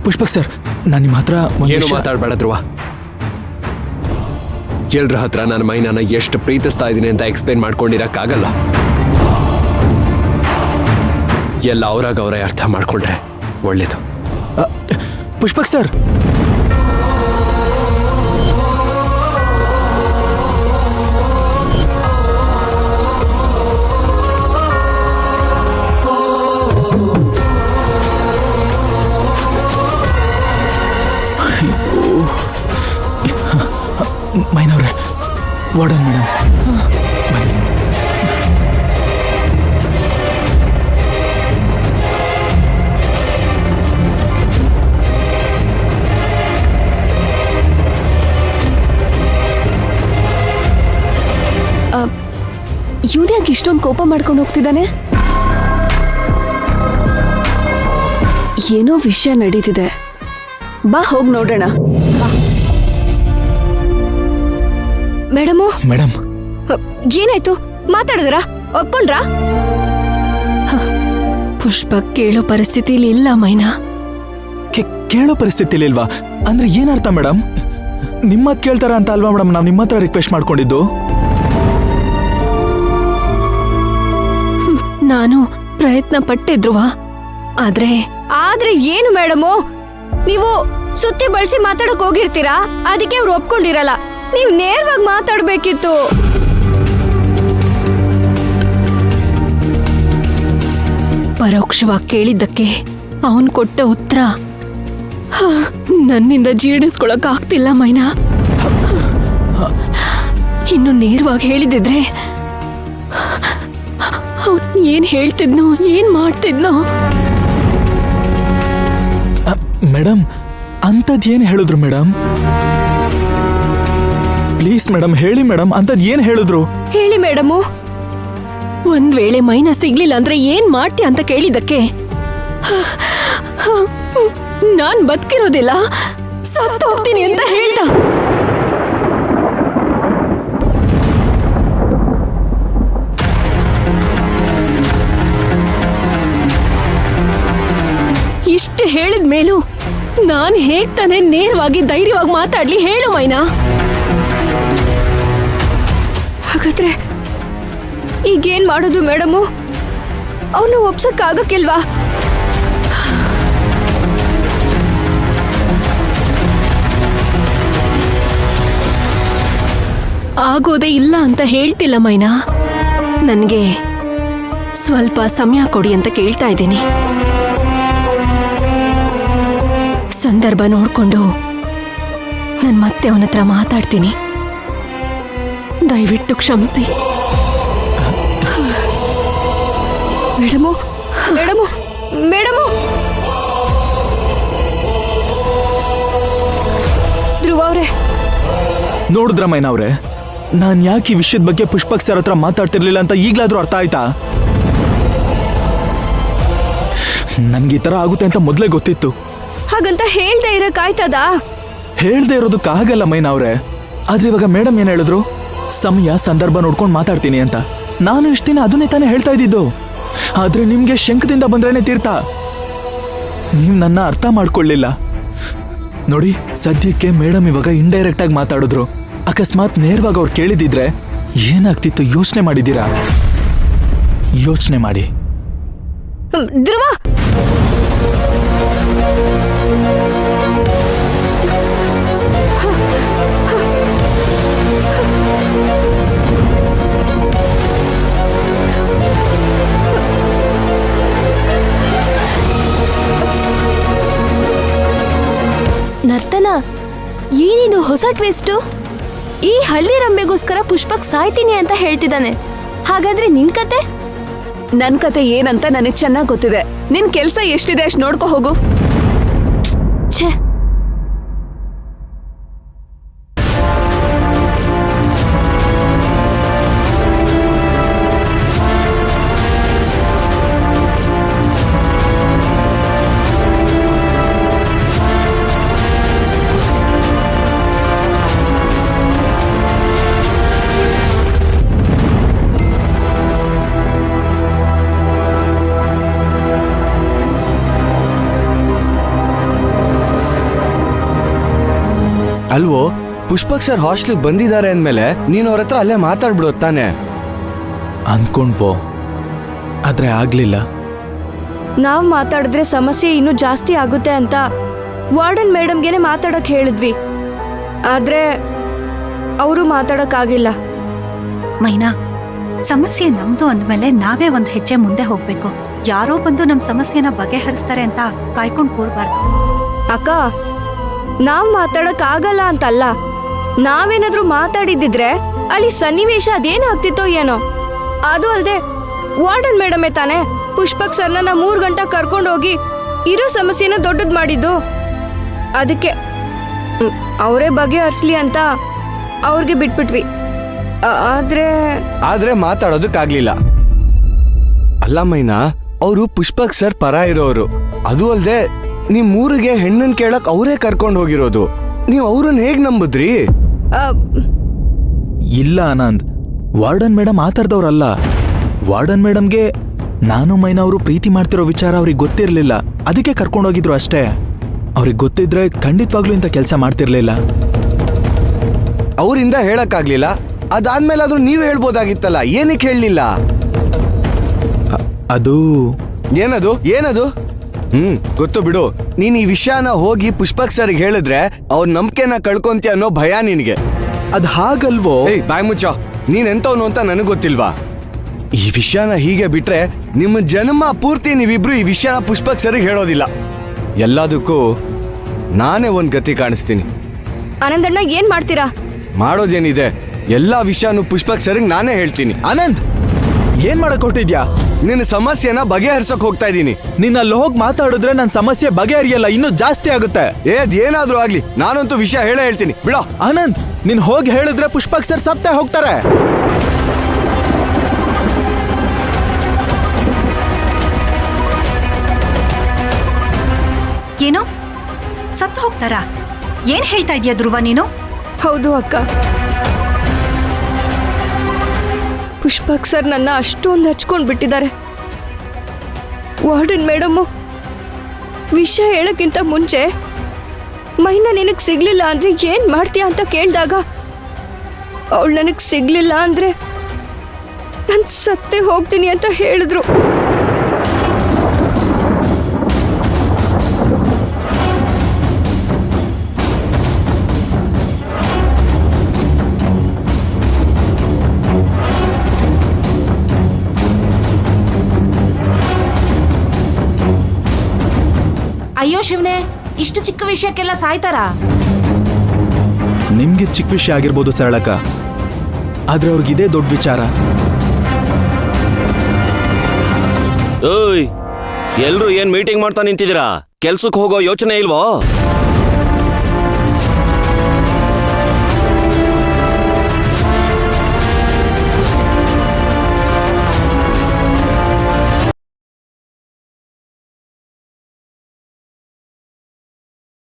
Pushpak sir, ನಾನು ನಿಮ್ಮ ಹತ್ರ ಏನು ಮಾತಾಡ್ಬೇಡ ಧ್ರುವ. ಎಲ್ರ ಹತ್ರ ನನ್ನ ಮೈನಾನ ಎಷ್ಟು ಪ್ರೀತಿಸ್ತಾ ಇದ್ದೀನಿ ಅಂತ ಎಕ್ಸ್ಪ್ಲೇನ್ ಮಾಡ್ಕೊಂಡಿರಕ್ಕಾಗಲ್ಲ. ಎಲ್ಲ ಅವರಾಗ ಅವರೇ ಅರ್ಥ ಮಾಡ್ಕೊಂಡ್ರೆ ಒಳ್ಳೇದು. ಪುಷ್ಪಕ್ ಸರ್, ಮೈನವ್ರೆ, ವಾರ್ಡನ್ ಮೇಡಮ್ ಬನ್ನಿ. ಇವ್ನ್ಯಾಕೆ ಇಷ್ಟೊಂದು ಕೋಪ ಮಾಡ್ಕೊಂಡು ಹೋಗ್ತಿದ್ದಾನೆ? ಏನೋ ವಿಷಯ ನಡೀತಿದೆ, ಬಾ ಹೋಗಿ ನೋಡೋಣ. ಮೇಡಮು, ಮೇಡಮ್ ಏನಾಯ್ತು? ಮಾತಾಡಿದ್ರಾ? ಒಪ್ಕೊಂಡ್ರಾ? ಪುಷ್ಪಕ್ ಕೇಳೋ ಪರಿಸ್ಥಿತಿಲಿ ಇಲ್ಲ ಮೈನಾ. ಕೇಳೋ ಪರಿಸ್ಥಿತಿಲಿ ಇಲ್ವಾ ಅಂದ್ರೆ ಏನರ್ಥ ಮೇಡಮ್? ನಿಮ್ಮತ್ ಕೇಳ್ತಾರ ಅಂತ ಅಲ್ವಾ ಮೇಡಮ್ ನಾವು ನಿಮ್ಮ ಹತ್ರ ರಿಕ್ವೆಸ್ಟ್ ಮಾಡ್ಕೊಂಡಿದ್ದು? ನಾನು ಪ್ರಯತ್ನ ಪಟ್ಟಿದ್ರುವ, ಆದ್ರೆ ಏನು ಮೇಡಮು? ನೀವು ಸುತ್ತಿ ಬಳಸಿ ಮಾತಾಡಕ್ ಹೋಗಿರ್ತೀರಾ, ಅದಕ್ಕೆ ಅವ್ರು ಒಪ್ಕೊಂಡಿರಲ್ಲ. ನೀವು ನೇರವಾಗಿ ಮಾತಾಡ್ಬೇಕಿತ್ತು. ಪರೋಕ್ಷವಾಗಿ ಕೇಳಿದ್ದಕ್ಕೆ ಅವನ್ ಕೊಟ್ಟ ಉತ್ತರ ನನ್ನಿಂದ ಜೀರ್ಣಿಸ್ಕೊಳಕ್ ಆಗ್ತಿಲ್ಲ ಮೈನಾ. ಇನ್ನು ನೇರವಾಗಿ ಹೇಳಿದಿದ್ರೆ ಅವನ್ ಏನ್ ಹೇಳ್ತಿದ್ನೋ, ಏನ್ ಮಾಡ್ತಿದ್ನೋ. ಮೇಡಮ್, ಅಂಥದ್ದು ಏನು ಹೇಳಿದ್ರು ಮೇಡಮ್? ಪ್ಲೀಸ್ ಮೇಡಮ್ ಹೇಳಿ ಮೇಡಮ್, ಅಂಥದ್ದು ಏನು ಹೇಳಿದ್ರು? ಹೇಳಿ ಮೇಡಮು. ಒಂದ್ ವೇಳೆ ಮೈನಾ ಸಿಗ್ಲಿಲ್ಲ ಅಂದ್ರೆ ಏನ್ ಮಾಡ್ತೀಯ ಅಂತ ಕೇಳಿದಕ್ಕೆ ನಾನ್ ಬದುಕಿರೋದಿಲ್ಲ, ಸತ್ತು ಹೋಗ್ತೀನಿ ಅಂತ ಹೇಳ್ದ. ಇಷ್ಟು ಹೇಳಿದ ಮೇಲೂ ನಾನ್ ಹೇಗ್ ತಾನೇ ನೇರವಾಗಿ ಧೈರ್ಯವಾಗಿ ಮಾತಾಡ್ಲಿ ಹೇಳು ಮೈನಾ? ಹಾಗಾದ್ರೆ ಈಗೇನ್ ಮಾಡೋದು ಮೇಡಮು? ಅವನು ಒಪ್ಸಕ್ಕಾಗಕ್ಕಿಲ್ವಾ? ಆಗೋದೇ ಇಲ್ಲ ಅಂತ ಹೇಳ್ತಿಲ್ಲ ಮೈನಾ. ನನ್ಗೆ ಸ್ವಲ್ಪ ಸಮಯ ಕೊಡಿ ಅಂತ ಕೇಳ್ತಾ ಇದ್ದೀನಿ. ಸಂದರ್ಭ ನೋಡ್ಕೊಂಡು ನಾನು ಮತ್ತೆ ಅವನ ಹತ್ರ ಮಾತಾಡ್ತೀನಿ. ದಯವಿಟ್ಟು ಕ್ಷಮಿಸಿ. Madam, madam, madam. ಧ್ರುವ ಅವ್ರೆ, ನೋಡಿದ್ರ ಮೈನಾ ಅವ್ರೆ, ನಾನು ಯಾಕೆ ಈ ವಿಷಯದ ಬಗ್ಗೆ ಪುಷ್ಪಕ್ ಸರ್ ಹತ್ರ ಮಾತಾಡ್ತಿರ್ಲಿಲ್ಲ ಅಂತ ಈಗ್ಲಾದ್ರೂ ಅರ್ಥ ಆಯ್ತಾ? ನನ್ಗೆ ಈ ತರ ಆಗುತ್ತೆ ಅಂತ ಮೊದಲೇ ಗೊತ್ತಿತ್ತು. ಹಾಗಂತ ಹೇಳ್ದೆ ಇರಕ್ಕಾಯ್ತದ? ಹೇಳ್ದೆ ಇರೋದಕ್ಕಾಗಲ್ಲ ಮೈನಾ ಅವ್ರೆ. ಆದ್ರೆ ಇವಾಗ ಮೇಡಮ್ ಏನ್ ಹೇಳಿದ್ರು? ಸಮಯ ಸಂದರ್ಭ ನೋಡ್ಕೊಂಡು ಮಾತಾಡ್ತೀನಿ ಅಂತ. ನಾನು ಇಷ್ಟ ದಿನ ಅದನ್ನೇ ತಾನೇ ಹೇಳ್ತಾ ಇದ್ದಿದ್ದು. ಆದ್ರೆ ನಿಮ್ಗೆ ಶಂಕದಿಂದ ಬಂದ್ರೇನೆ ತೀರ್ಥ. ನೀವು ನನ್ನ ಅರ್ಥ ಮಾಡ್ಕೊಳ್ಳಿಲ್ಲ ನೋಡಿ. ಸದ್ಯಕ್ಕೆ ಮೇಡಮ್ ಇವಾಗ ಇಂಡೈರೆಕ್ಟ್ ಆಗಿ ಮಾತಾಡಿದ್ರು. ಅಕಸ್ಮಾತ್ ನೇರವಾಗಿ ಅವ್ರು ಕೇಳಿದಿದ್ರೆ ಏನಾಗ್ತಿತ್ತು ಯೋಚನೆ ಮಾಡಿದ್ದೀರಾ? ಯೋಚನೆ ಮಾಡಿ. ಧ್ರುವ, ನರ್ತನ, ಏನಿದು ಹೊಸ ಟ್ವಿಸ್ಟು? ಈ ಹಳ್ಳಿ ರಂಬೆಗೋಸ್ಕರ ಪುಷ್ಪಕ್ ಸಾಯ್ತೀನಿ ಅಂತ ಹೇಳ್ತಿದ್ದಾನೆ. ಹಾಗಾದ್ರೆ ನಿನ್ ಕತೆ? ನನ್ ಕತೆ ಏನಂತ ನನಗ್ ಚೆನ್ನಾಗ್ ಗೊತ್ತಿದೆ. ನಿನ್ ಕೆಲ್ಸ ಎಷ್ಟಿದೆ ಅಷ್ಟು ನೋಡ್ಕೊ ಹೋಗು. ಛೇ, ಅಲ್ವೋ, ಪುಷ್ಪಕ್ ಸರ್ ಹಾಸ್ಟೆಲ್ಗೆ ಬಂದಿದ್ದಾರೆ ಅಂದ್ಮೇಲೆ ನೀನು ಅವ್ರ ಹತ್ರ ಅಲ್ಲೇ ಮಾತಾಡ್ಬಿಡೋದು ತಾನೆ. ಅನ್ಕೊಂಡ್ವೋ, ಆದ್ರೆ ಆಗ್ಲಿಲ್ಲ. ನಾವ್ ಮಾತಾಡಿದ್ರೆ ಸಮಸ್ಯೆ ಇನ್ನೂ ಜಾಸ್ತಿ ಆಗುತ್ತೆ ಅಂತ ವಾರ್ಡನ್ ಮೇಡಮ್ಗೆನೆ ಮಾತಾಡಕ್ ಹೇಳಿದ್ವಿ. ಆದ್ರೆ ಅವರು ಮಾತಾಡಕ್ಕಾಗಿಲ್ಲ. ಮೈನಾ, ಸಮಸ್ಯೆ ನಮ್ದು ಅಂದ್ಮೇಲೆ ನಾವೇ ಒಂದ್ ಹೆಜ್ಜೆ ಮುಂದೆ ಹೋಗ್ಬೇಕು. ಯಾರೋ ಬಂದು ನಮ್ ಸಮಸ್ಯೆನ ಬಗೆಹರಿಸ್ತಾರೆ ಅಂತ ಕಾಯ್ಕೊಂಡ್ ಕೂರ್ಬಾರ್ದು. ಅಕ್ಕ, ನಾವ್ ಮಾತಾಡಕ್ ಆಗಲ್ಲ ಅಂತಲ್ಲ, ನಾವೇನಾದ್ರೂ ಮಾತಾಡಿದ್ರೆ ಅಲ್ಲಿ ಸನ್ನಿವೇಶ ಅದೇನಾಗ್ತಿತ್ತೋ ಏನೋ. ಅದು ಅಲ್ದೆ ವಾರ್ಡನ್ ಮೇಡಮೇ ತಾನೆ ಪುಷ್ಪಕ್ ಸರ್ನ 3 ಗಂಟೆ ಕರ್ಕೊಂಡು ಹೋಗಿ ಇರೋ ಸಮಸ್ಯೆನ ದೊಡ್ಡದ್ ಮಾಡಿದ್ದು. ಅದಕ್ಕೆ ಅವರೇ ಬಗೆಹರಿಸ್ಲಿ ಅಂತ ಅವ್ರಿಗೆ ಬಿಟ್ಬಿಟ್ವಿ. ಆದ್ರೆ ಮಾತಾಡೋದಕ್ಕಾಗ್ಲಿಲ್ಲ. ಅಲ್ಲ ಮೈನಾ, ಅವರು ಪುಷ್ಪಕ್ ಸರ್ ಪರ ಇರೋರು. ಅದು ಅಲ್ದೆ ನಿಮ್ ಊರಿಗೆ ಹೆಣ್ಣನ್ ಕೇಳಕ್ ಅವರೇ ಕರ್ಕೊಂಡು ಹೋಗಿರೋದು. ನೀವು ಅವ್ರನ್ನ ಹೇಗ್ ನಂಬುದ್ರಿ? ಇಲ್ಲ ಆನಂದ್, ವಾರ್ಡನ್ ಮೇಡಮ್ ಆತರದವ್ರಲ್ಲ. ವಾರ್ಡನ್ ಮೇಡಮ್ಗೆ ನಾನು ಮೈನಾ ಅವರು ಪ್ರೀತಿ ಮಾಡ್ತಿರೋ ವಿಚಾರ ಅವ್ರಿಗೆ ಗೊತ್ತಿರ್ಲಿಲ್ಲ, ಅದಕ್ಕೆ ಕರ್ಕೊಂಡೋಗಿದ್ರು ಅಷ್ಟೇ. ಅವ್ರಿಗೆ ಗೊತ್ತಿದ್ರೆ ಖಂಡಿತವಾಗ್ಲೂ ಇಂಥ ಕೆಲಸ ಮಾಡ್ತಿರ್ಲಿಲ್ಲ. ಅವರಿಂದ ಹೇಳಕ್ಕಾಗ್ಲಿಲ್ಲ, ಅದಾದ್ಮೇಲಾದ್ರೂ ನೀವ್ ಹೇಳ್ಬೋದಾಗಿತ್ತಲ್ಲ, ಏನಕ್ಕೆ ಹೇಳಲಿಲ್ಲ? ಅದು ಏನದು? ಗೊತ್ತು ಬಿಡು. ನೀನ್ ಈ ವಿಷಯನ ಹೋಗಿ ಪುಷ್ಪಕ್ ಸರ್ಗೆ ಹೇಳಿದ್ರೆ ಅವ್ರ ನಂಬಿಕೆನ ಕಳ್ಕೊಂತೀಯ ಅನ್ನೋ ಭಯ ನಿನಗೆ. ಅದ್ ಹಾಗಲ್ವೋ? ಬಾಯ್ ಮುಚ್ಚ, ನೀನ್ ಎಂತವನು ಅಂತ ನನಗ್ ಗೊತ್ತಿಲ್ವಾ? ಈ ವಿಷಯನ ಹೀಗೆ ಬಿಟ್ರೆ ನಿಮ್ಮ ಜನ್ಮ ಪೂರ್ತಿ ನೀವಿಬ್ರು ಈ ವಿಷಯನ ಪುಷ್ಪಕ್ ಸರ್ಗೆ ಹೇಳೋದಿಲ್ಲ. ಎಲ್ಲದಕ್ಕೂ ನಾನೇ ಒಂದ್ ಗತಿ ಕಾಣಿಸ್ತೀನಿ. ಆನಂದಣ್ಣ, ಏನ್ ಮಾಡ್ತೀರಾ? ಮಾಡೋದೇನಿದೆ, ಎಲ್ಲಾ ವಿಷಯನೂ ಪುಷ್ಪಕ್ ಸರ್ಗೆ ನಾನೇ ಹೇಳ್ತೀನಿ. ಆನಂದ್, ಏನ್ ಮಾಡಕ್ ಹೊರಟಿದ್ಯಾ? ನಿನ್ನ ಸಮಸ್ಯೆನ ಬಗೆಹರಿಸಕ್ ಹೋಗ್ತಾ ಇದ್ದೀನಿ. ನೀನ್ ಅಲ್ಲಿ ಹೋಗಿ ಮಾತಾಡಿದ್ರೆ ನನ್ನ ಸಮಸ್ಯೆ ಬಗೆಹರಿಯಲ್ಲ, ಇನ್ನೂ ಜಾಸ್ತಿ ಆಗುತ್ತೆ. ಏನಾದ್ರೂ ಆಗ್ಲಿ, ನಾನಂತೂ ವಿಷಯ ಹೇಳೇ ಹೇಳ್ತೀನಿ, ಬಿಡೋ. ಆನಂದ್, ನೀನ್ ಹೋಗಿ ಹೇಳಿದ್ರೆ ಪುಷ್ಪಕ್ ಸರ್ ಸತ್ತೇ ಹೋಗ್ತಾರೆ. ಏನೋ ಸತ್ತು ಹೋಗ್ತಾರಾ? ಏನ್ ಹೇಳ್ತಾ ಇದೀಯ ಧ್ರುವ ನೀನು? ಹೌದು ಅಕ್ಕ, ಪುಷ್ಪಕ್ ಸರ್ ನನ್ನ ಅಷ್ಟೊಂದು ಹಚ್ಕೊಂಡ್ ಬಿಟ್ಟಿದ್ದಾರೆ. ವಾರ್ಡನ್ ಮೇಡಮ್ಮು ವಿಷಯ ಹೇಳಕ್ಕಿಂತ ಮುಂಚೆ ಮೈನಾ ನಿನಗ್ ಸಿಗ್ಲಿಲ್ಲ ಅಂದ್ರೆ ಏನ್ ಮಾಡ್ತೀಯ ಅಂತ ಕೇಳಿದಾಗ ಅವಳು ನನಗ್ ಸಿಗ್ಲಿಲ್ಲ ಅಂದ್ರೆ ನಾನು ಸತ್ತೇ ಹೋಗ್ತೀನಿ ಅಂತ ಹೇಳಿದ್ರು. ಅಯ್ಯೋ ಶಿವನೇ, ಇಷ್ಟು ಚಿಕ್ಕ ವಿಷಯಕ್ಕೆಲ್ಲ ಸಾಯ್ತಾರಾ? ನಿಮ್ಗೆ ಚಿಕ್ಕ ವಿಷಯ ಆಗಿರ್ಬೋದು ಸರಳಕ್ಕ, ಆದ್ರೆ ಅವ್ರಿಗಿದೇ ದೊಡ್ಡ ವಿಚಾರ. ಓಯ್, ಎಲ್ರು ಏನ್ ಮೀಟಿಂಗ್ ಮಾಡ್ತಾ ನಿಂತಿದ್ದೀರಾ? ಕೆಲ್ಸಕ್ಕೆ ಹೋಗೋ ಯೋಚನೆ ಇಲ್ವೋ?